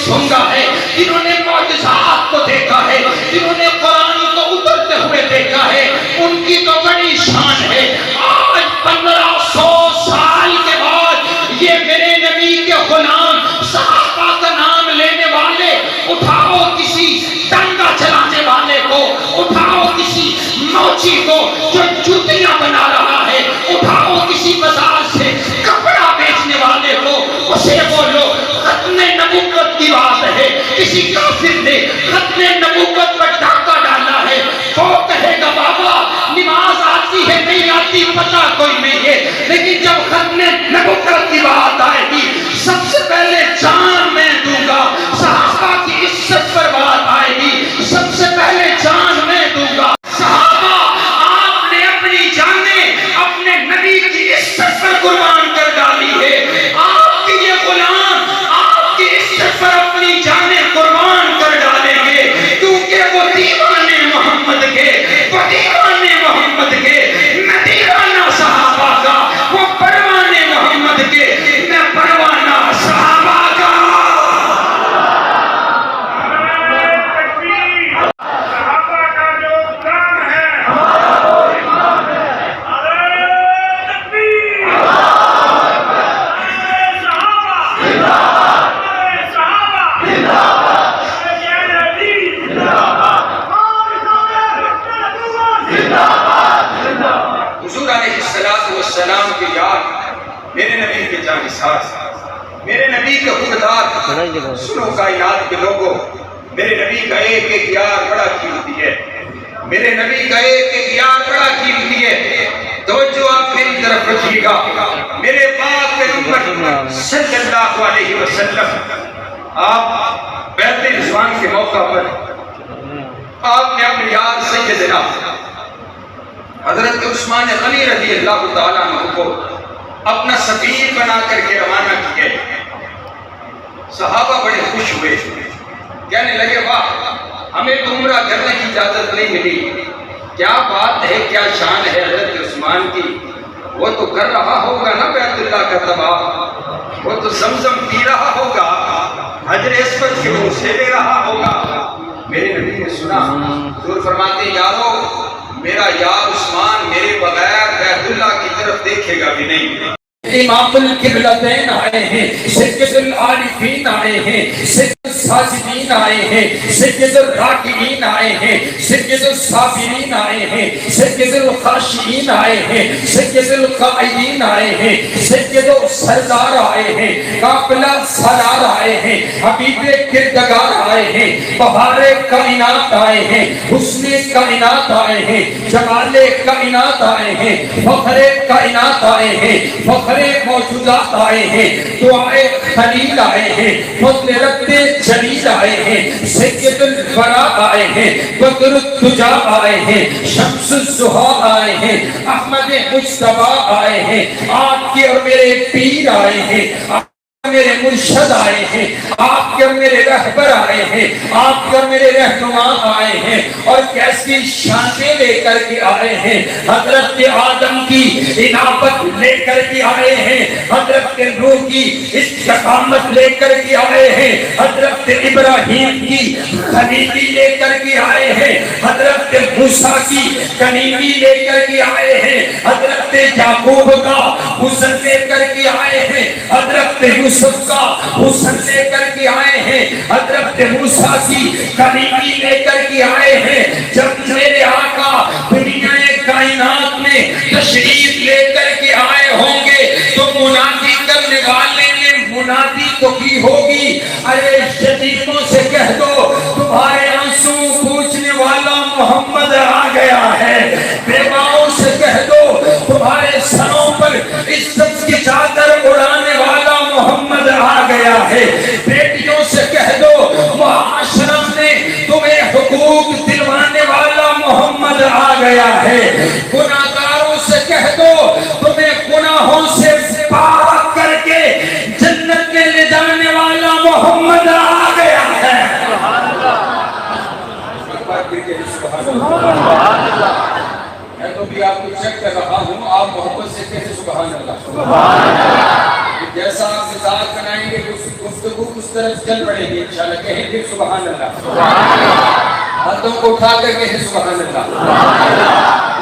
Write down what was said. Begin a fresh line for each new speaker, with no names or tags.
سونگا ہے، جنہوں نے معجزات کو دیکھا ہے، جنہوں نے قرآن کو اترتے ہوئے دیکھا ہے، ان کی تو بڑی شان ہے۔ آج 1500 سال کے بعد یہ میرے نبی کے غلام صحابہ کا نام لینے والے، اٹھاؤ کسی ڈنڈا چلانے والے کو، اٹھاؤ کسی موچی کو جو جوتیاں بنا رہا ہے، اٹھاؤ کسی بازار سے کپڑا بیچنے والے کو، اسے بولو ختم نبوت کی بات ہے، کسی کافر نے ختم نبوت پر ڈاکہ ڈالا ہے، وہ کہے گا بابا نماز آتی ہے نہیں آتی پتہ کوئی نہیں ہے، لیکن جب ختم نبوت کی بات آئے گی سب سے پہلے جان میں دوں گا، صحابہ کی عزت پر بات آئے گی سب سے پہلے جان میں دوں گا۔ صحابہ آپ نے اپنی جانیں اپنے نبی کی عزت پر قربان کر ڈالی ہے، آپ کے یہ غلام آپ کی عزت پر اپنی جانیں قربان کر ڈالیں گے، کیونکہ وہ دیوانے محمد کے، وہ دیوانے محمد کے، میں دیوانہ صحابہ کا، وہ پروانے محمد کے، میں پروانہ صحابہ کا۔
صحابہ کا جو کام ہے،
حضور علیہ السلام کی یاد، میرے نبی کے جانثار، میرے نبی کے خوددار، سنو کائنات کے لوگوں، میرے نبی کا ایک ایک یار بڑا قیمتی ہے، میرے نبی کا ایک ایک یار بڑا قیمتی ہے۔ توجہ آپ میری طرف رکھیے گا، میرے پاک پیغمبر صلی اللہ علیہ وسلم آپ بیعت رضوان کے موقع پر آپ نے اپنے یار سیدنا حضرت عثمان غنی رضی اللہ تعالیٰ عنہ کو اپنا سفیر بنا کر کے روانہ کیے۔ صحابہ بڑے خوش ہوئے، کہنے لگے واہ ہمیں تو عمرہ کرنے کی اجازت نہیں ملی، کیا بات ہے کیا شان ہے حضرت عثمان کی، وہ تو کر رہا ہوگا نا بیت اللہ کا طواف، وہ تو زمزم پی رہا ہوگا، حجر اسود کے منہ سے لے رہا ہوگا۔ میرے نبی نے سنا، حضور فرماتے ہیں یارو میرا یار عثمان میرے بغیر بیت اللہ کی طرف دیکھے گا بھی نہیں۔ امام القبلتین آئے ہیں، سید العارفین آئے ہیں، سید الساجدین آئے ہیں، سید الراکعین آئے ہیں، سید الصابرین آئے ہیں، سید الخاشعین آئے ہیں، سید القائدین آئے ہیں، سید السردار آئے ہیں، قافلہ سالار آئے ہیں، حبیب کردگار آئے ہیں، بہار کائنات آئے ہیں، حسن کائنات آئے ہیں، جمال کائنات آئے ہیں، فخر کائنات آئے ہیں، فخر موجودات آئے ہیں، دعائے خلیل آئے ہیں، فضل رب جلیل آئے ہیں، سید الورا آئے ہیں، بدر الدجا آئے ہیں، شمس الضحیٰ آئے ہیں، احمد مجتبیٰ آئے ہیں، آپ کے اور میرے پیر آئے ہیں، میرے مرشد آئے ہیں، آپ کے اور میرے رہبر آئے ہیں، آپ کے اور میرے رہنما آئے ہیں، اور کیسی شانیں لے کر کے آئے ہیں، حضرت آدم کی انابت لے کر کے آئے ہیں، حضرت نوح کی استقامت لے کر کے آئے ہیں، حضرت ابراہیم کی خلیلی لے کر کے آئے ہیں، حضرت موسیٰ کی کنیمی لے کر کے آئے ہیں، حضرت یعقوب کا حسن لے کر کے آئے ہیں، حضرت یوسف کا حسن لے کر کے آئے ہیں، حضرت موسیٰ کی کلیمی لے کر کے آئے ہیں۔ جب میرے آقا دنیا کائنات میں تشریف لے کر کے آئے ہوں گے تو منادی کرنے والے نے منادی تو کی ہوگی، ارے یتیموں سے کہہ دو تمہارے آنسو پوچھنے والا محمد آ گیا ہے، بیواؤں سے کہہ دو تمہارے سروں پر عزت کی چادر اڑانے والا محمد آ گیا ہے، بیٹیوں سے کہہ دو معاشرہ نے تمہیں حقوق دلوانے والا محمد آ گیا ہے، گناہگاروں سے کہہ دو تمہیں گناہوں سے پاک کر کے جنت میں لے جانے والا محمد آ گیا ہے۔ میں تو بھی آپ کو چیک کر رہا ہوں، آپ محبت سے کہتے سبحان اللہ، جیسا آپ مزاج بنائیں گے گفتگو اس طرف چل پڑے گی انشاءاللہ. کہیں پھر سبحان اللہ. ہاتھوں کو اٹھا کر کہیں سبحان اللہ.